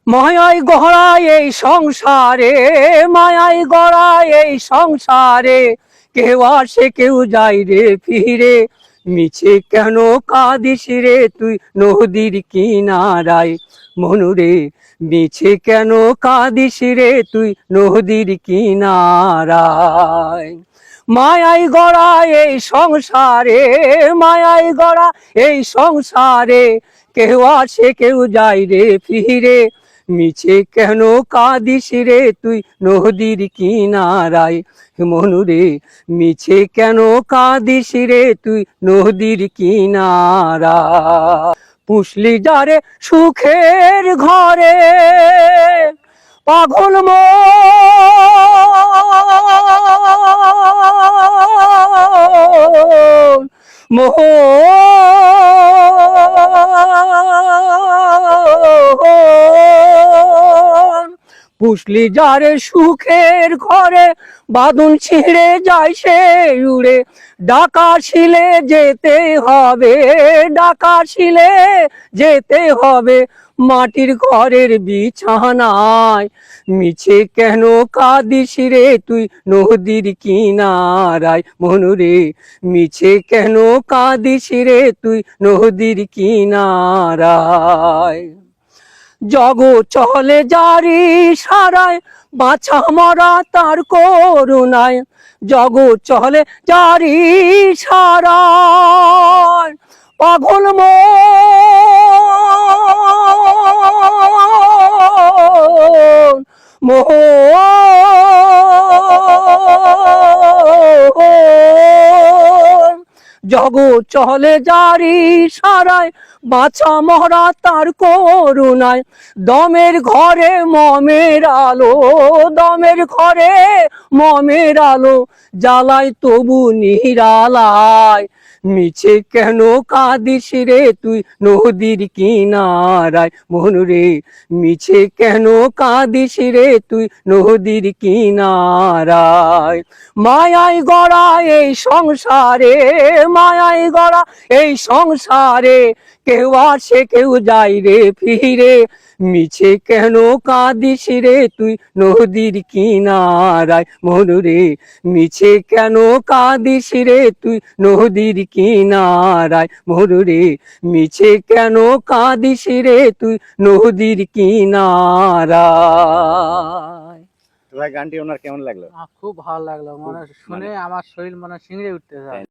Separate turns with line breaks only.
মায়াই গড়ায় এই সংসারে, মায়াই গড়ায় এই সংসারে, কেউ আসে কেউ যাই রে ফিরে। মিছে কেন কাঁদিস রে তুই নদীর কিনারায়, মনুরে মিছে কেন কাঁদিস রে তুই নদীর কিনারায়। মায়াই গড়া এই সংসারে, মায়াই গড়া এই সংসারে, কেউ আসে কেউ যাই রে ফিরে। মিছে কেন কাঁদিস রে তুই নদীর কিনারায়, মনুরে মিছে কেন কাঁদিস রে তুই নদীর কিনারায়। পুষলি যারে সুখের ঘরে, পাগল মোহ পুষলি যারে সুখের ঘরে, বাঁধন ছিঁড়ে যায় সে উড়ে। ডাকা শিলে যেতে হবে, ডাকা শিলে যেতে হবে, মাটির ঘরের বিছানায়। মিছে কেন কাঁদিস রে তুই নদীর কিনারায়, মনুরে মিছে কেন কাঁদিস রে তুই নদীর কিনারায়। জগৎ চলে জারি সারায়, বাছা মরা তার করুণায়। জগৎ চলে জারি সারায়, পাগল মোহ জগৎ চলে জারি সারায়, বাছা মরা তার করুণায়। দমের ঘরে মমের আলো, দমের ঘরে মমের আলো, জ্বালায় তবু নিরালায়। মিছে কেন কাঁদিস রে তুই নদীর কিনারায়, মনুরে মিছে কেন কাঁদিস রে তুই নদীর কিনারায়। মায়াই গড়া এই সংসারে, মায়াই গড়া এই সংসারে, কেউ আসে কেউ যাই রে ফিরে। মিছে কেন কাঁদিস রে তুই নদীর কিনারায়, মনুরে মিছে কেন কাঁদিস রে তুই নদীর কিনারায়, মনুরে মিছে কেন কাঁদিস রে তুই নদীর কিনারায়।
ভাই গানটি ওনার কেমন লাগলো?
খুব ভালো লাগলো, মানে শুনে আমার শরীর মানে শিংড়ে উঠতেছে।